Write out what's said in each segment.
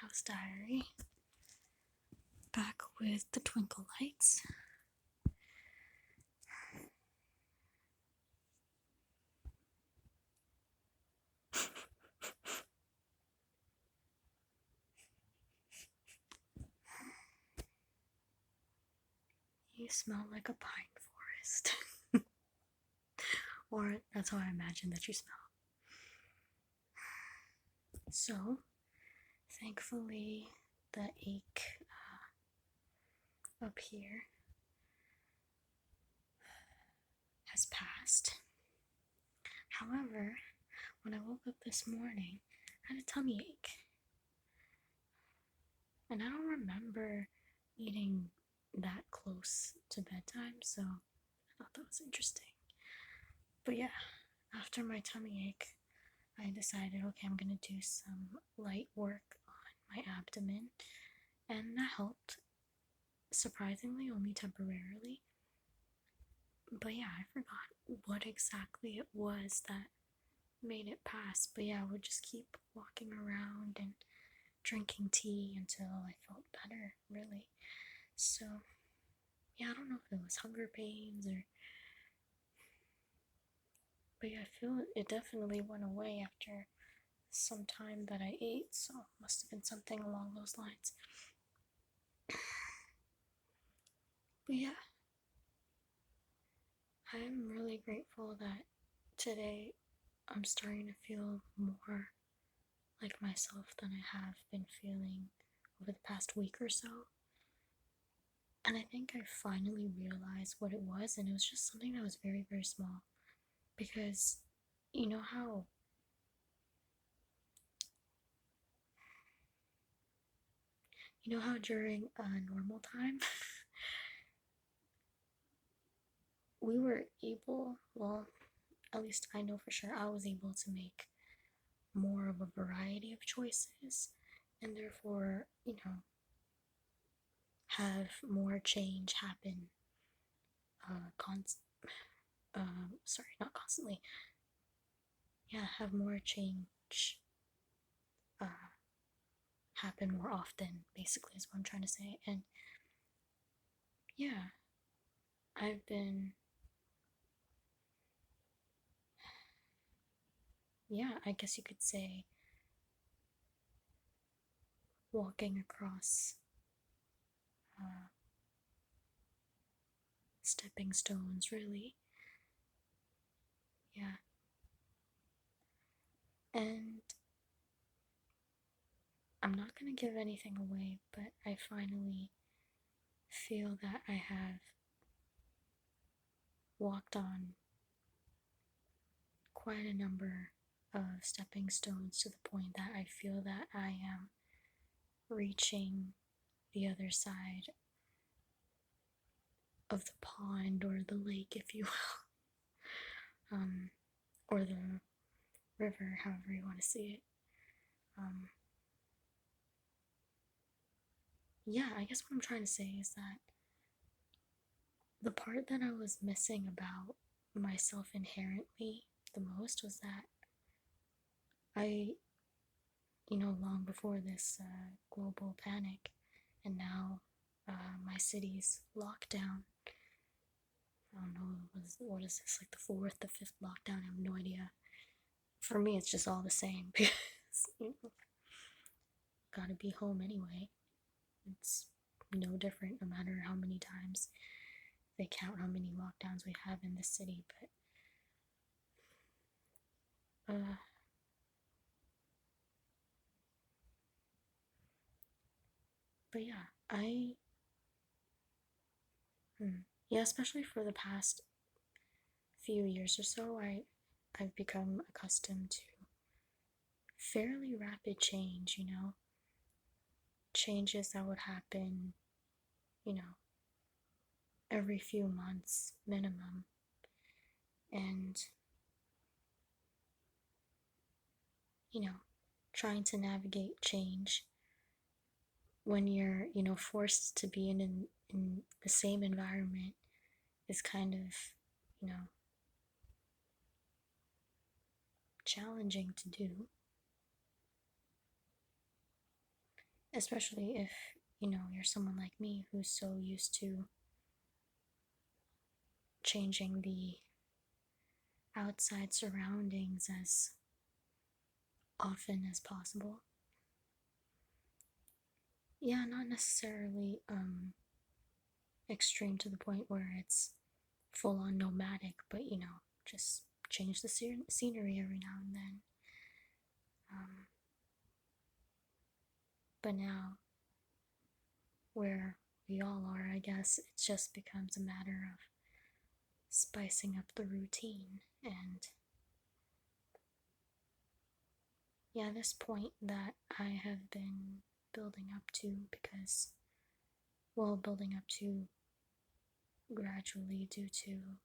House Diary. Back with the twinkle lights. You smell like a pine forest. Or that's how I imagine that you smell. So, thankfully, the ache up here has passed. However, when I woke up this morning, I had a tummy ache. And I don't remember eating that close to bedtime, so I thought that was interesting. But yeah, after my tummy ache, I decided, okay, I'm gonna do some light work on my abdomen, and that helped, surprisingly, only temporarily. But yeah, I forgot what exactly it was that made it pass. But yeah, I would just keep walking around and drinking tea until I felt better, really. So yeah, I don't know if it was hunger pains or, but yeah, I feel it definitely went away after some time that I ate, so must have been something along those lines. But yeah, I'm really grateful that today I'm starting to feel more like myself than I have been feeling over the past week or so. And I think I finally realized what it was, and it was just something that was very, very small. Because you know how during a normal time we were able, well, at least I know for sure I was able to make more of a variety of choices, and therefore, have more change happen, sorry, not constantly, yeah, have more change uh, happen more often, basically, is what I'm trying to say. And yeah, I've been, yeah, I guess you could say, walking across uh, stepping stones, really. Yeah. And I'm not gonna give anything away, but I finally feel that I have walked on quite a number of stepping stones to the point that I feel that I am reaching the other side of the pond or the lake, if you will, or the river, however you want to see it. Yeah, I guess what I'm trying to say is that the part that I was missing about myself inherently the most was that I, long before this global panic, and now my city's lockdown. I don't know, what is this, like the fourth, the fifth lockdown? I have no idea. For me, it's just all the same because gotta be home anyway. It's no different no matter how many times they count how many lockdowns we have in this city. But yeah, yeah, especially for the past few years or so, I've become accustomed to fairly rapid change, changes that would happen, you know, every few months minimum. And, you know, trying to navigate change when you're, forced to be in the same environment is kind of, you know, challenging to do. especially if, you're someone like me who's so used to changing the outside surroundings as often as possible. Yeah, not necessarily extreme to the point where it's full on nomadic, but just change the scenery every now and then. Um, but now, where we all are, I guess it just becomes a matter of spicing up the routine. And yeah, this point that I have been building up to, because, well, building up to gradually due to,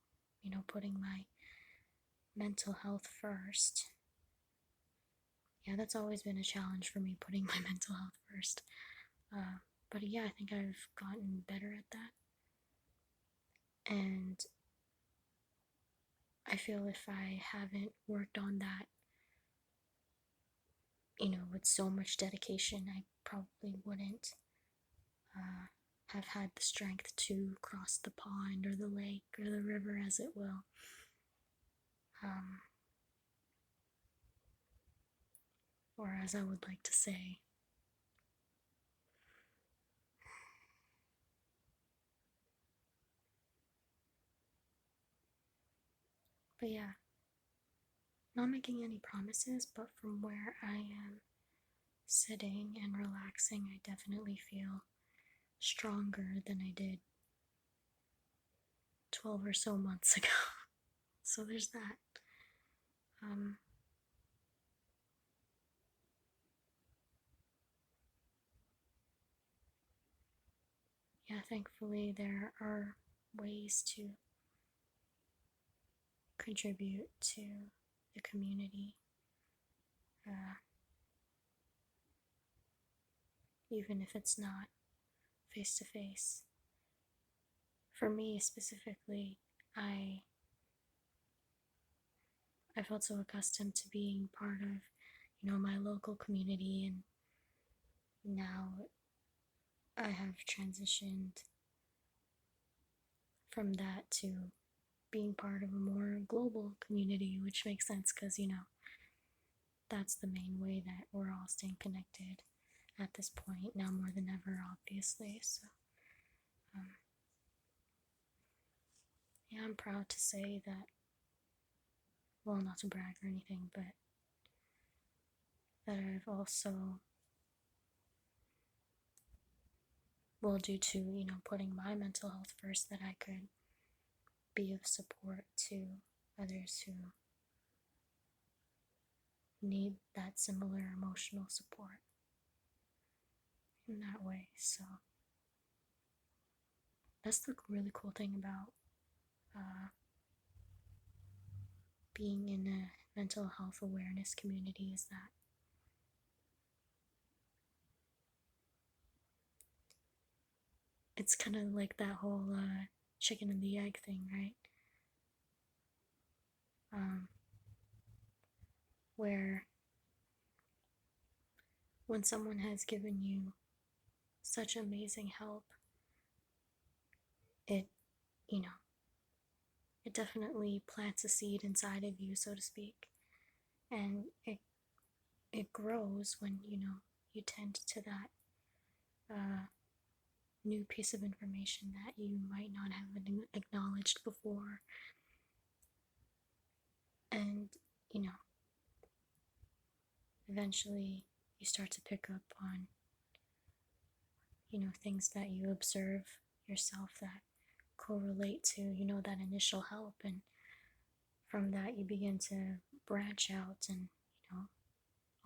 putting my mental health first. Yeah, that's always been a challenge for me, putting my mental health first. But yeah, I think I've gotten better at that. And I feel if I haven't worked on that, with so much dedication, I probably wouldn't have had the strength to cross the pond or the lake or the river, as it will. Or as I would like to say. But yeah, not making any promises, but from where I am sitting and relaxing, I definitely feel stronger than I did 12 or so months ago. So there's that. Yeah, thankfully there are ways to contribute to the community, even if it's not face to face. For me specifically, I felt so accustomed to being part of, my local community, and now I have transitioned from that to being part of a more global community, which makes sense because, that's the main way that we're all staying connected at this point, now more than ever, obviously. So, yeah, I'm proud to say that, well, not to brag or anything, but that I've also, well, due to, putting my mental health first, that I could be of support to others who need that similar emotional support in that way. So that's the really cool thing about being in a mental health awareness community, is that it's kind of like that whole chicken and the egg thing, right? Where when someone has given you such amazing help, it, you know, it definitely plants a seed inside of you, so to speak, and it grows when you tend to that new piece of information that you might not have acknowledged before, and eventually you start to pick up on things that you observe yourself that correlate to that initial help, and from that you begin to branch out and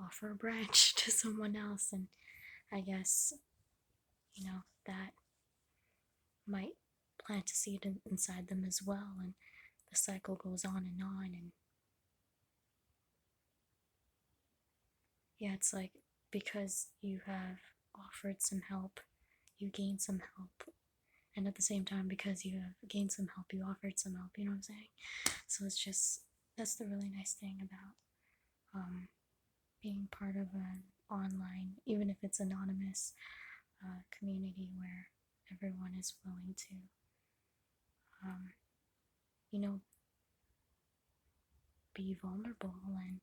offer a branch to someone else, and I guess that might plant a seed inside them as well, and the cycle goes on and on. And yeah, it's like, because you have offered some help, you gain some help, and at the same time, because you have gained some help, you offered some help, you know what I'm saying? So it's just, that's the really nice thing about being part of an online, even if it's anonymous, community where everyone is willing to, you know, be vulnerable and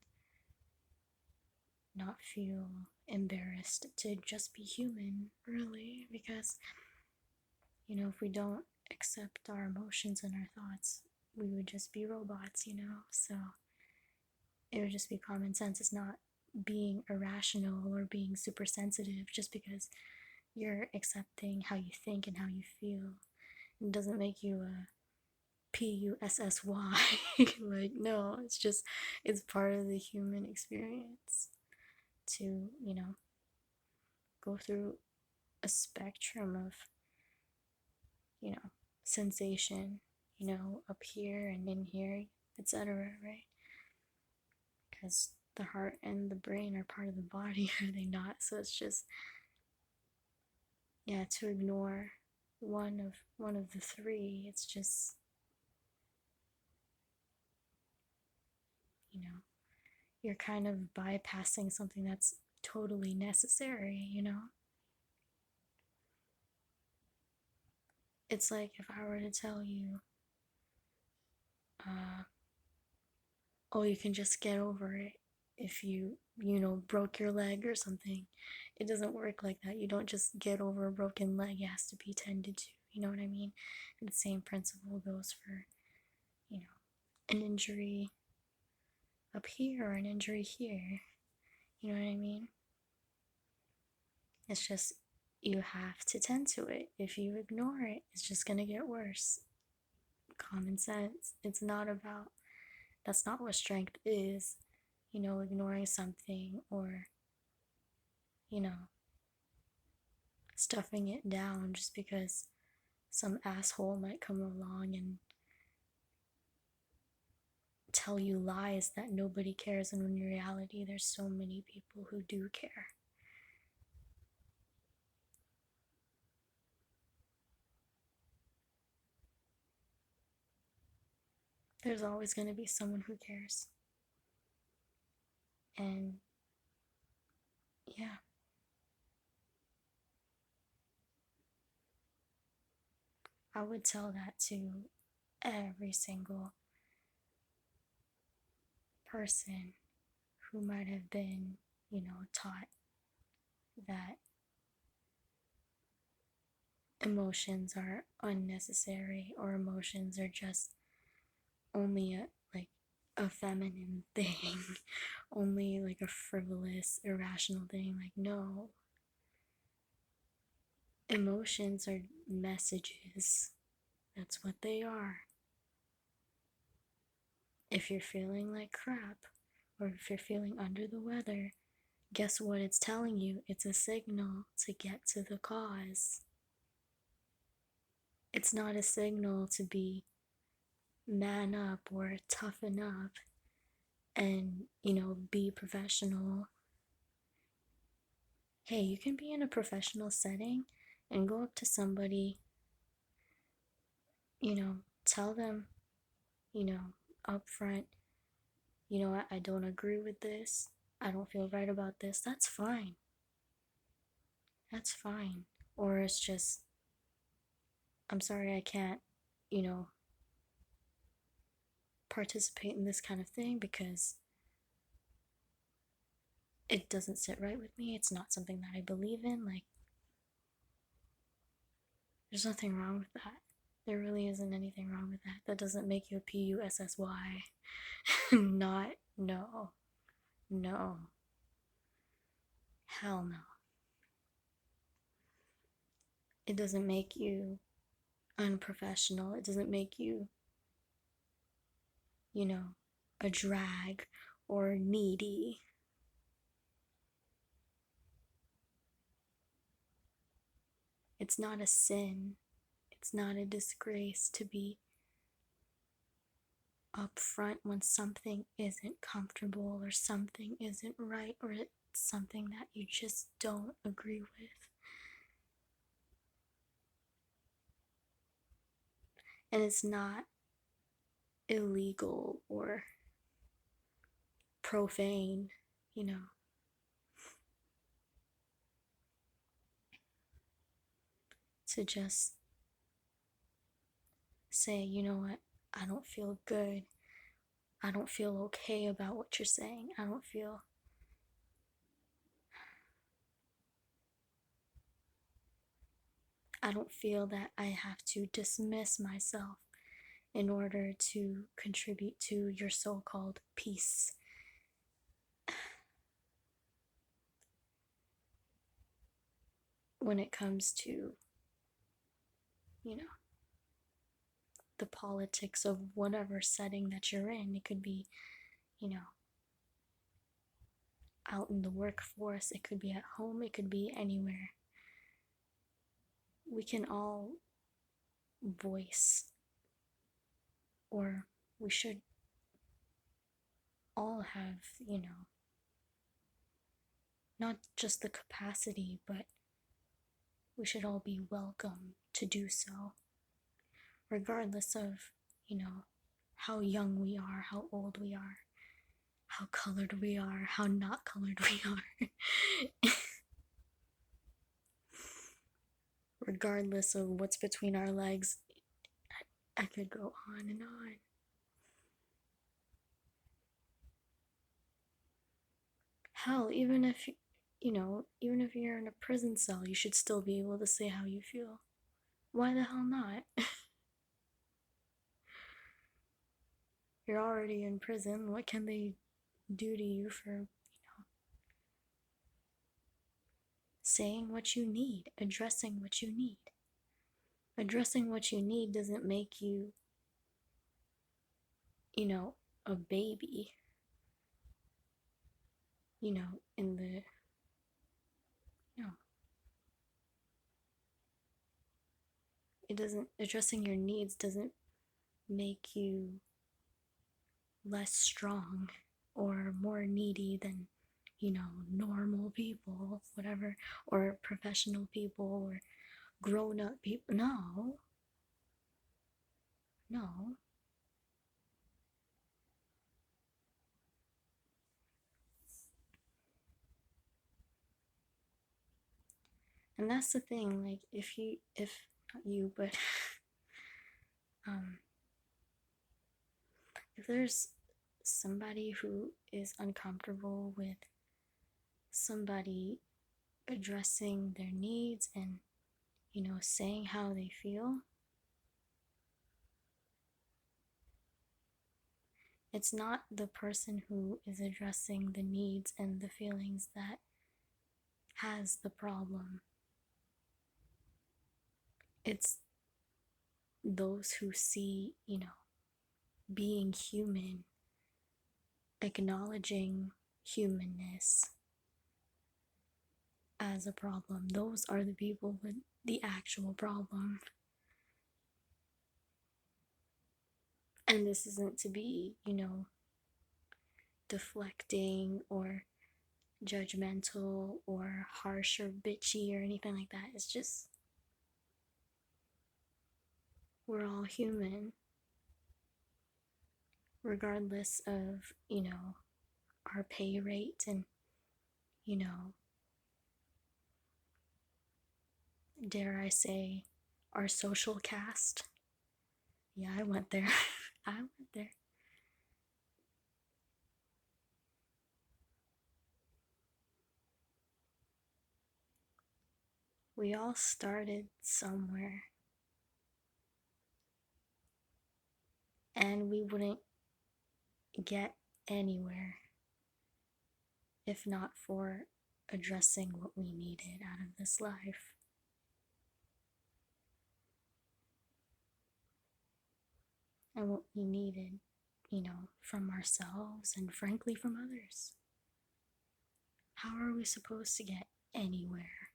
not feel embarrassed to just be human, really, because, if we don't accept our emotions and our thoughts, we would just be robots. So it would just be common sense. It's not being irrational or being super sensitive just because you're accepting how you think and how you feel. It doesn't make you a PUSSY. Like, no, it's part of the human experience to, go through a spectrum of, sensation, up here and in here, etc., right? Because the heart and the brain are part of the body, are they not? So it's just, yeah, to ignore one of the three, it's just, you're kind of bypassing something that's totally necessary. It's like if I were to tell you, oh, you can just get over it if you broke your leg or something. It doesn't work like that. You don't just get over a broken leg. It has to be tended to. You know what I mean? And the same principle goes for, an injury up here or an injury here. You know what I mean? It's just, you have to tend to it. If you ignore it, it's just gonna get worse. Common sense. That's not what strength is, ignoring something or, stuffing it down just because some asshole might come along and tell you lies that nobody cares, and in reality, there's so many people who do care. There's always going to be someone who cares. And yeah. I would tell that to every single person who might have been, taught that emotions are unnecessary or emotions are just only a feminine thing, only like a frivolous, irrational thing. Like, no. Emotions are messages. That's what they are. If you're feeling like crap, or if you're feeling under the weather, guess what it's telling you? It's a signal to get to the cause. It's not a signal to be man up or toughen up and, be professional. Hey, you can be in a professional setting and go up to somebody, tell them, up front, I don't agree with this. I don't feel right about this. That's fine. That's fine. Or it's just, I'm sorry, I can't, participate in this kind of thing because it doesn't sit right with me. It's not something that I believe in. Like, there's nothing wrong with that. There really isn't anything wrong with that. That doesn't make you a PUSSY. No. No. Hell no. It doesn't make you unprofessional. It doesn't make you, a drag or needy. It's not a sin. It's not a disgrace to be upfront when something isn't comfortable or something isn't right or it's something that you just don't agree with. And it's not illegal or profane, to just say, you know what, I don't feel good. I don't feel okay about what you're saying. I don't feel that I have to dismiss myself in order to contribute to your so-called peace. When it comes to, you know, the politics of whatever setting that you're in, it could be, you know, out in the workforce, it could be at home, it could be anywhere. We can all voice, or we should all have, you know, not just the capacity, but we should all be welcome to do so, regardless of, you know, how young we are, how old we are, how colored we are, how not colored we are. Regardless of what's between our legs, I could go on and on. Hell, even if, you know, even if you're in a prison cell, you should still be able to say how you feel. Why the hell not? You're already in prison. What can they do to you for, you know, saying what you need, addressing what you need? Addressing what you need doesn't make you, you know, a baby, you know, in the, no. It doesn't, addressing your needs doesn't make you less strong or more needy than, you know, normal people, whatever, or professional people or grown up people. No, no. And that's the thing, like, if not you, but um, if there's somebody who is uncomfortable with somebody addressing their needs and, you know, saying how they feel, it's not the person who is addressing the needs and the feelings that has the problem. It's those who see, you know, being human, acknowledging humanness as a problem. Those are the people with the actual problem. And this isn't to be, you know, deflecting or judgmental or harsh or bitchy or anything like that. It's just, we're all human, regardless of, you know, our pay rate and, you know, dare I say, our social caste. Yeah, I went there. I went there. We all started somewhere, and we wouldn't get anywhere if not for addressing what we needed out of this life. And what we needed, you know, from ourselves and frankly from others. How are we supposed to get anywhere?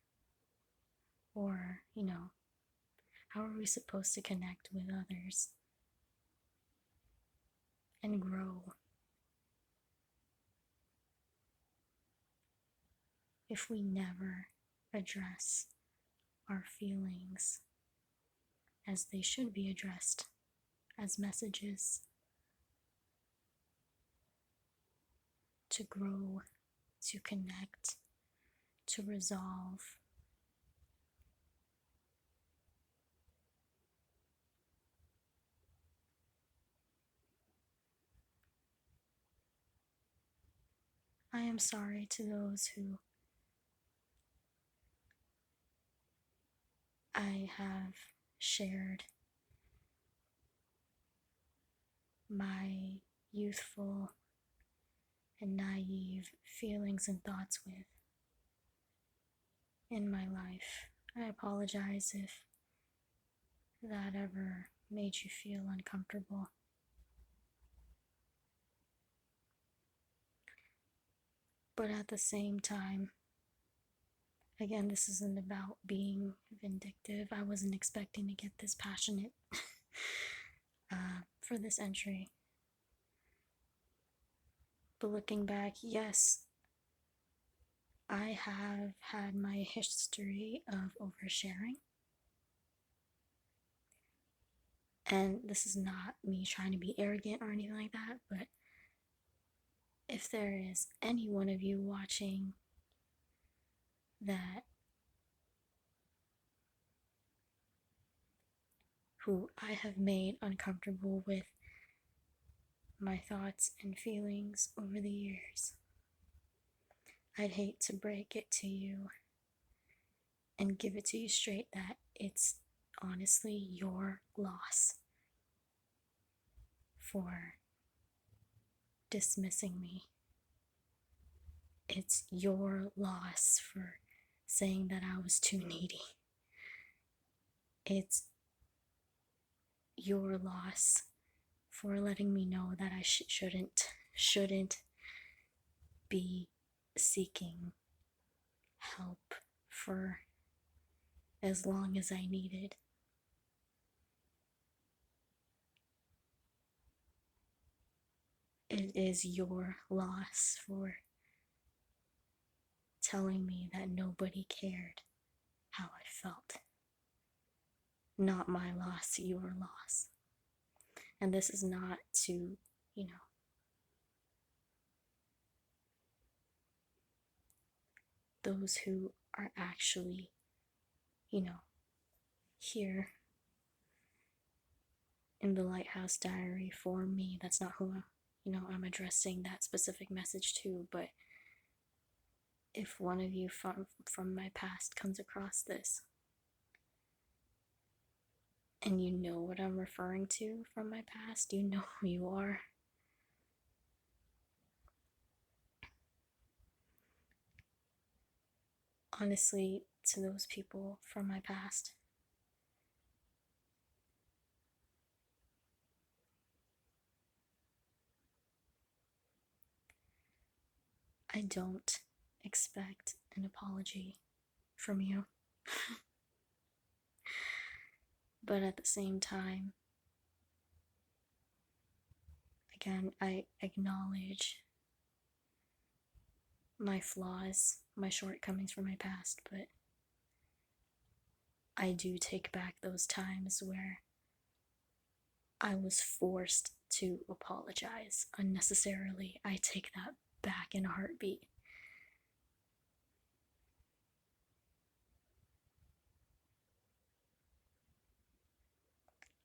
Or, you know, how are we supposed to connect with others and grow if we never address our feelings as they should be addressed, as messages to grow, to connect, to resolve? I am sorry to those who I have shared my youthful and naive feelings and thoughts with in my life. I apologize if that ever made you feel uncomfortable. But at the same time, again, this isn't about being vindictive. I wasn't expecting to get this passionate for this entry. But looking back, yes, I have had my history of oversharing. And this is not me trying to be arrogant or anything like that, but if there is any one of you watching that who I have made uncomfortable with my thoughts and feelings over the years, I'd hate to break it to you and give it to you straight that it's honestly your loss for dismissing me. It's your loss for saying that I was too needy. It's your loss for letting me know that I shouldn't be seeking help for as long as I needed. It is your loss for telling me that nobody cared how I felt. Not my loss, your loss. And this is not to, those who are actually, here in the Lighthouse Diary for me. That's not who I'm addressing that specific message to, but if one of you from my past comes across this and you know what I'm referring to from my past, you know who you are. Honestly, to those people from my past, I don't expect an apology from you. But at the same time, again, I acknowledge my flaws, my shortcomings from my past, but I do take back those times where I was forced to apologize unnecessarily. I take that back in a heartbeat.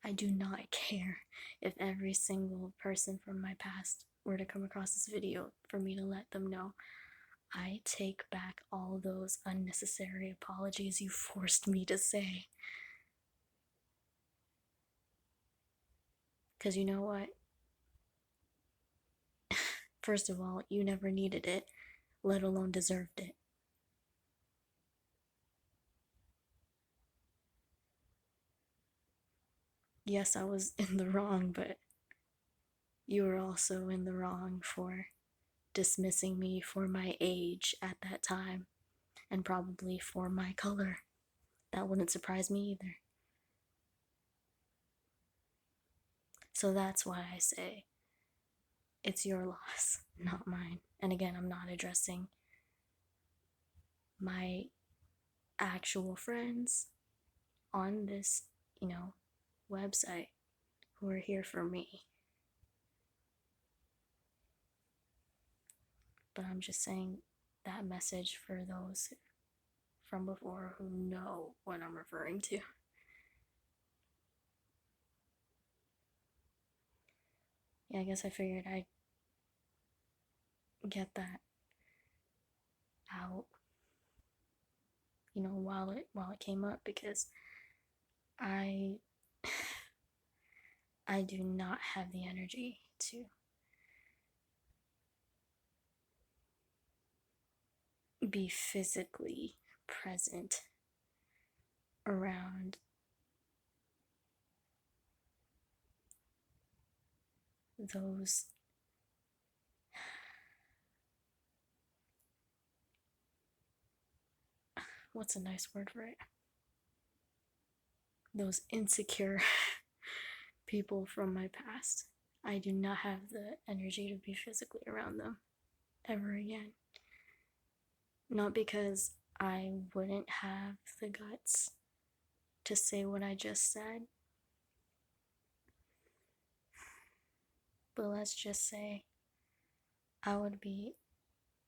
I do not care if every single person from my past were to come across this video for me to let them know. I take back all those unnecessary apologies you forced me to say. Because you know what? First of all, you never needed it, let alone deserved it. Yes, I was in the wrong, but you were also in the wrong for dismissing me for my age at that time, and probably for my color. That wouldn't surprise me either. So that's why I say it's your loss, not mine. And again, I'm not addressing my actual friends on this, website who are here for me. But I'm just saying that message for those from before who know what I'm referring to. Yeah, I guess I figured I'd get that out, while it came up, because I I do not have the energy to be physically present around those what's a nice word for it? Those insecure people from my past. I do not have the energy to be physically around them ever again. Not because I wouldn't have the guts to say what I just said, but let's just say I would be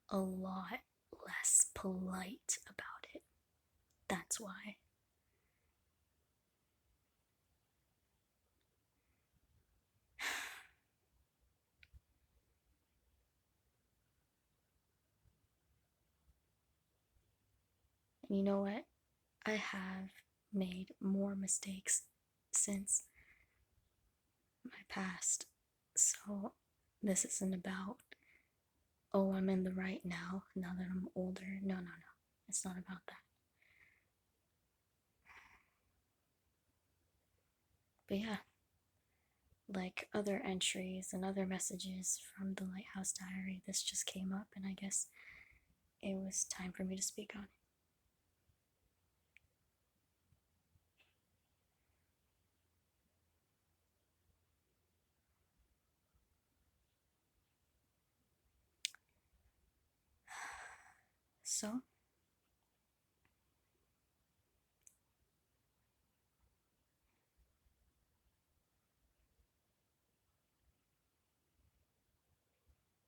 a lot less polite about it. That's why. And you know what? I have made more mistakes since my past. So this isn't about, oh, I'm in the right now that I'm older. No. It's not about that. But yeah, like other entries and other messages from the Lighthouse Diary, this just came up, and I guess it was time for me to speak on it. So,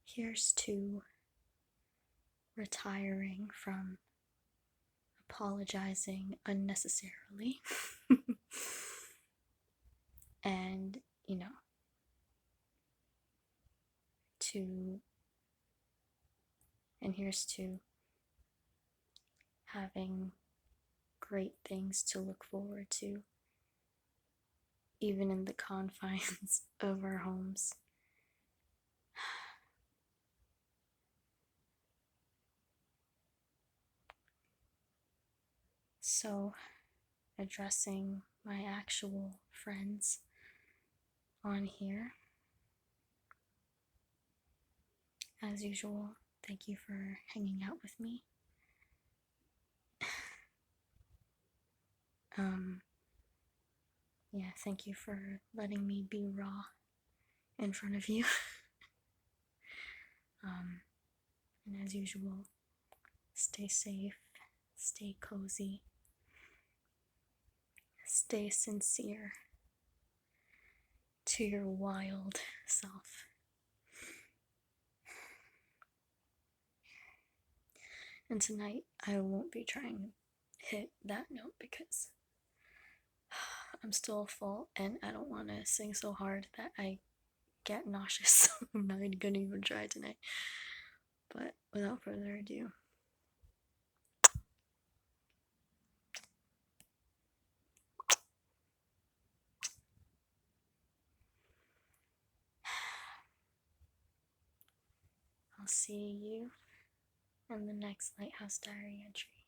here's to retiring from apologizing unnecessarily. And, here's to having great things to look forward to, even in the confines of our homes. So, addressing my actual friends on here, as usual, thank you for hanging out with me. Yeah, thank you for letting me be raw in front of you. And as usual, stay safe, stay cozy, stay sincere to your wild self. And tonight, I won't be trying to hit that note because I'm still full and I don't want to sing so hard that I get nauseous. I'm not gonna even try tonight. But without further ado, I'll see you in the next Lighthouse Diary entry.